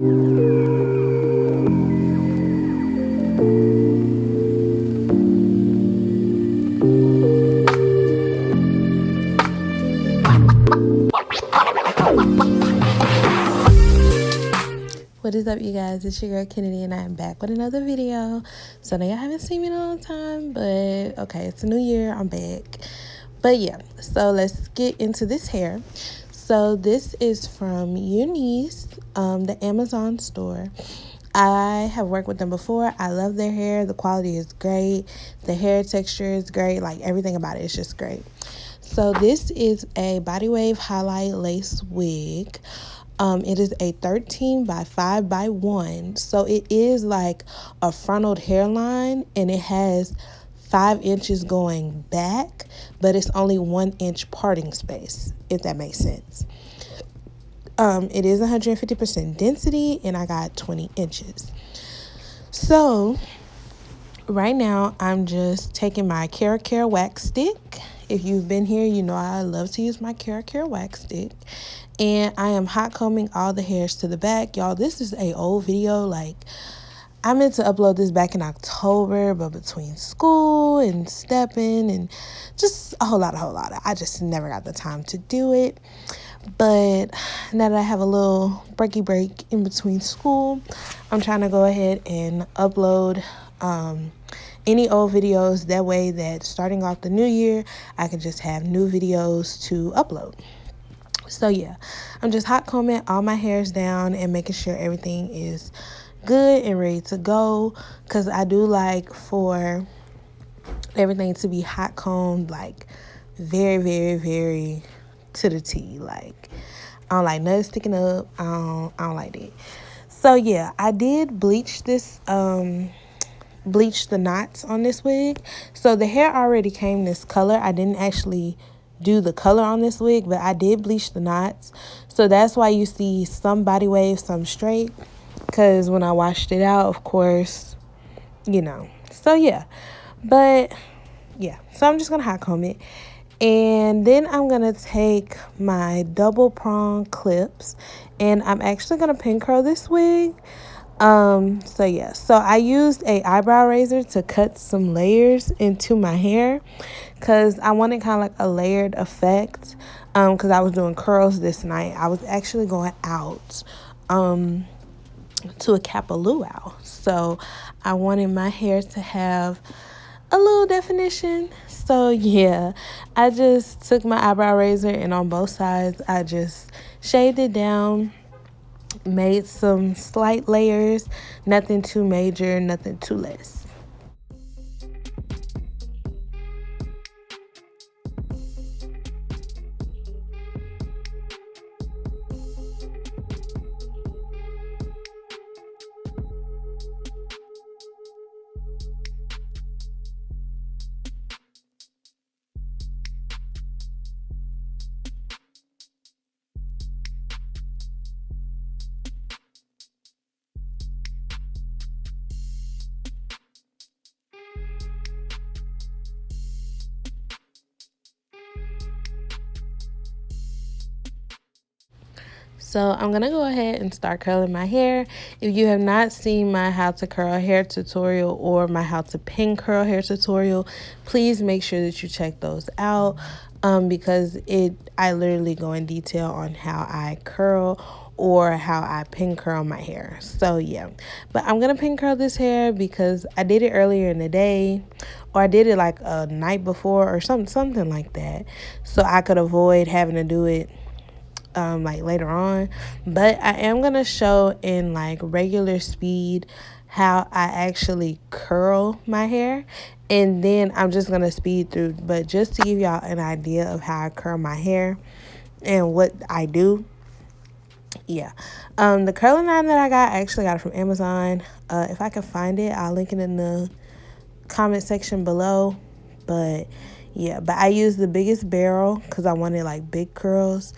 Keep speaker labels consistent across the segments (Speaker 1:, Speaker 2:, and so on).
Speaker 1: What is up, you guys? It's your girl Kennedy, and I am back with another video. So now y'all haven't seen me in a long time, but okay, it's a new year, I'm back. But yeah, so let's get into this hair. So this is from Unice, the Amazon store. I have worked with them before. I love their hair. The quality is great. The hair texture is great. Like, everything about it is just great. So this is a body wave highlight lace wig. It is a 13 by 5 by 1. So it is like a frontal hairline, and it has 5 inches going back, but it's only 1 inch parting space, if that makes sense. It is 150% density, and I got 20 inches. So right now I'm just taking my Care wax stick. If you've been here, you know I love to use my Care wax stick. And I am hot combing all the hairs to the back. Y'all, this is a old video. Like, I meant to upload this back in October, but between school and stepping and just a whole lot. I just never got the time to do it. But now that I have a little break in between school, I'm trying to go ahead and upload any old videos. That way that starting off the new year, I can just have new videos to upload. So yeah, I'm just hot combing all my hairs down and making sure everything is good and ready to go, because I do like for everything to be hot combed, like very, very, very to the T. Like, I don't like nothing sticking up. I don't like that. So yeah, I did bleach this bleach the knots on this wig. So the hair already came this color. I didn't actually do the color on this wig, but I did bleach the knots. So that's why you see some body wave, some straight, because when I washed it out, of course, you know. So yeah, but yeah, so I'm just gonna hot comb it, and then I'm gonna take my double prong clips, and I'm actually gonna pin curl this wig. So yeah, so I used a eyebrow razor to cut some layers into my hair, because I wanted kind of like a layered effect, because I was doing curls this night. I was actually going out to a Kappa Luau, so I wanted my hair to have a little definition. So yeah, I just took my eyebrow razor, and on both sides I just shaved it down, made some slight layers, nothing too major, nothing too less. So I'm going to go ahead and start curling my hair. If you have not seen my how to curl hair tutorial or my how to pin curl hair tutorial, please make sure that you check those out, because I literally go in detail on how I curl or how I pin curl my hair. So yeah, but I'm going to pin curl this hair because I did it earlier in the day, or I did it like a night before or something like that, so I could avoid having to do it like later on. But I am gonna show in like regular speed how I actually curl my hair, and then I'm just gonna speed through, but just to give y'all an idea of how I curl my hair and what I do. Yeah, the curling iron that I actually got it from Amazon. If I can find it, I'll link it in the comment section below. But yeah, but I use the biggest barrel because I wanted like big curls.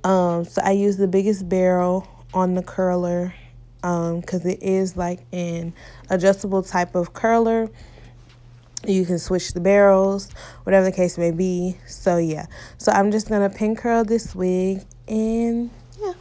Speaker 1: So I use the biggest barrel on the curler, because it is like an adjustable type of curler. You can switch the barrels, whatever the case may be. So yeah, so I'm just gonna pin curl this wig, and yeah.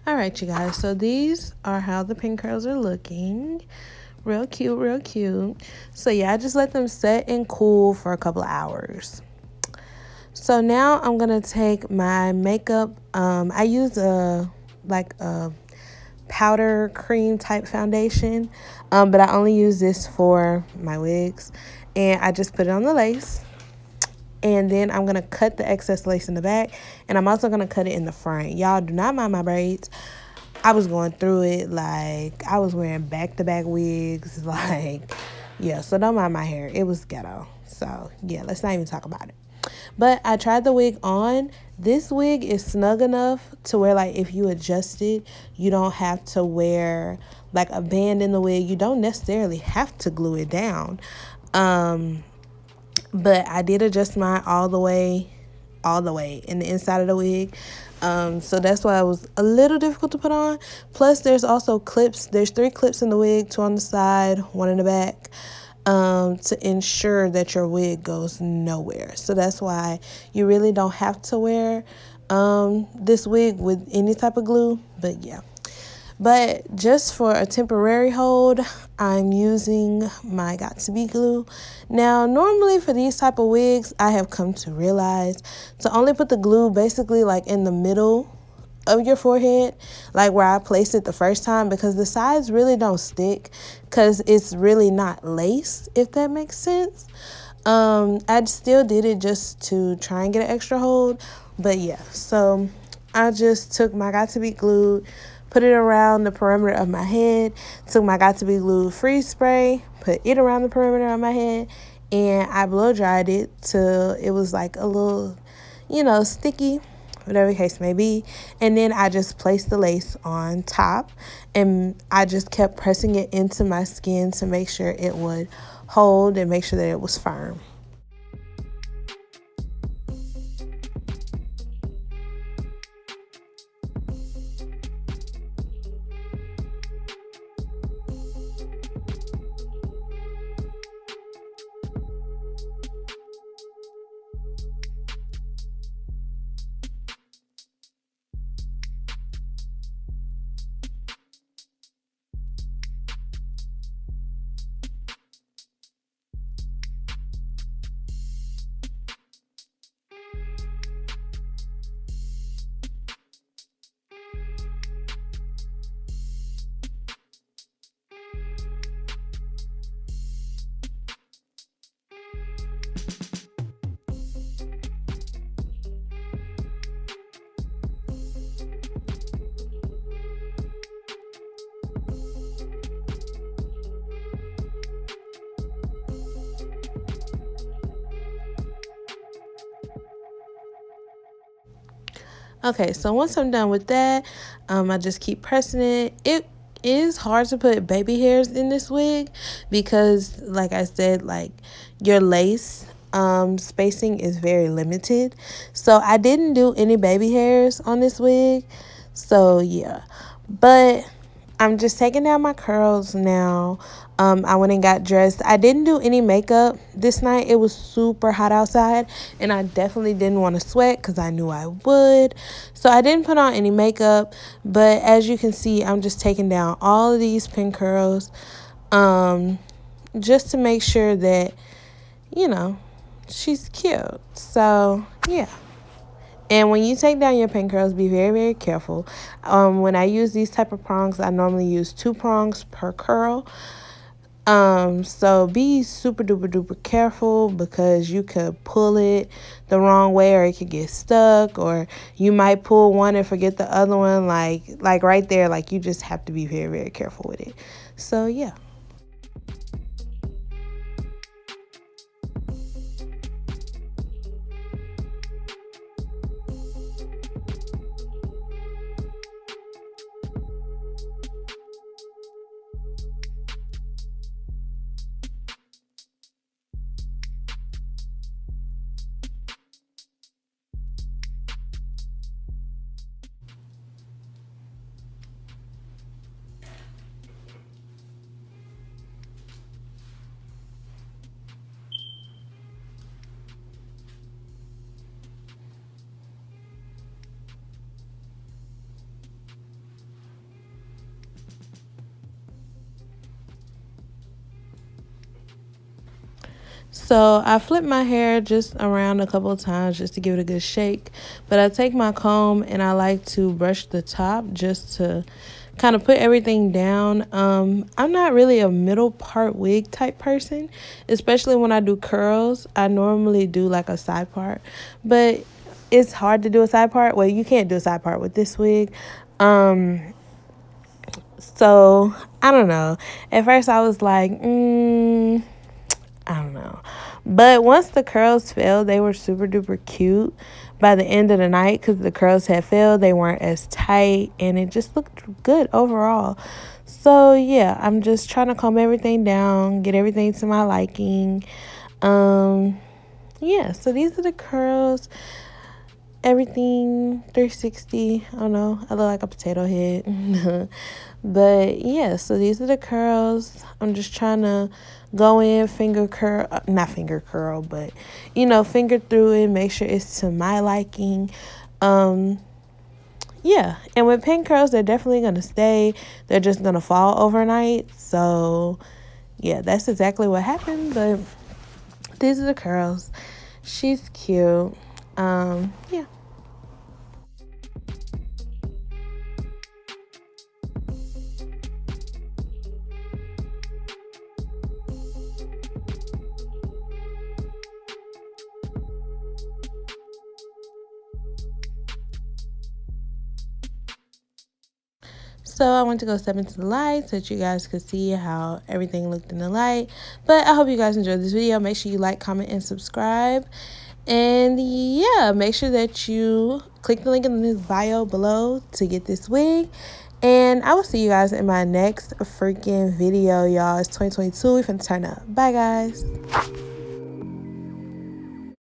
Speaker 1: All right, you guys. So these are how the pin curls are looking. Real cute, real cute. So yeah, I just let them set and cool for a couple of hours. So now I'm gonna take my makeup. I use a powder cream type foundation, but I only use this for my wigs, and I just put it on the lace. And then I'm gonna cut the excess lace in the back, and I'm also gonna cut it in the front. Y'all do not mind my braids. I was going through it, like I was wearing back-to-back wigs, like yeah, so don't mind my hair. It was ghetto. So yeah, let's not even talk about it. But I tried the wig on. This wig is snug enough to where, like, if you adjust it, you don't have to wear like a band in the wig. You don't necessarily have to glue it down. But I did adjust mine all the way in the inside of the wig. So that's why it was a little difficult to put on. Plus, there's also clips. There's 3 clips in the wig, 2 on the side, 1 in the back, to ensure that your wig goes nowhere. So that's why you really don't have to wear this wig with any type of glue. But yeah. But just for a temporary hold, I'm using my Got To Be glue. Now, normally for these type of wigs, I have come to realize to only put the glue basically like in the middle of your forehead, like where I placed it the first time, because the sides really don't stick because it's really not lace, if that makes sense. I still did it just to try and get an extra hold, but yeah, so I just took my Got To Be glued, put it around the perimeter of my head, took my Got To Be glued freeze spray, put it around the perimeter of my head, and I blow dried it till it was like a little, sticky, whatever the case may be. And then I just placed the lace on top, and I just kept pressing it into my skin to make sure it would hold and make sure that it was firm. Okay, so once I'm done with that, I just keep pressing it. It is hard to put baby hairs in this wig because, like I said, like your lace spacing is very limited. So I didn't do any baby hairs on this wig. So yeah, but I'm just taking down my curls now. I went and got dressed. I didn't do any makeup this night. It was super hot outside, and I definitely didn't want to sweat because I knew I would. So I didn't put on any makeup, but as you can see, I'm just taking down all of these pin curls, just to make sure that, you know, she's cute. So, yeah. And when you take down your pin curls, be very, very careful. When I use these type of prongs, I normally use 2 prongs per curl. So be super duper duper careful because you could pull it the wrong way, or it could get stuck, or you might pull one and forget the other one. Like right there, like you just have to be very, very careful with it. So yeah. So I flip my hair just around a couple of times just to give it a good shake. But I take my comb and I like to brush the top just to kind of put everything down. I'm not really a middle part wig type person, especially when I do curls. I normally do like a side part, but it's hard to do a side part. Well, you can't do a side part with this wig. So I don't know. At first I was like, I don't know. But once the curls fell, they were super duper cute by the end of the night because the curls had fell. They weren't as tight and it just looked good overall. So yeah, I'm just trying to comb everything down, get everything to my liking. Yeah, so these are the curls. Everything 360. I don't know. I look like a potato head. But yeah, so these are the curls. I'm just trying to go in, finger curl, not finger curl, but finger through it, make sure it's to my liking. Yeah, and with pin curls, they're definitely gonna stay. They're just gonna fall overnight. So yeah, that's exactly what happened. But these are the curls. She's cute. Yeah. So I went to go step into the light so that you guys could see how everything looked in the light. But I hope you guys enjoyed this video. Make sure you like, comment, and subscribe. And yeah, make sure that you click the link in this bio below to get this wig. And I will see you guys in my next freaking video, y'all. It's 2022. We finna turn up. Bye, guys.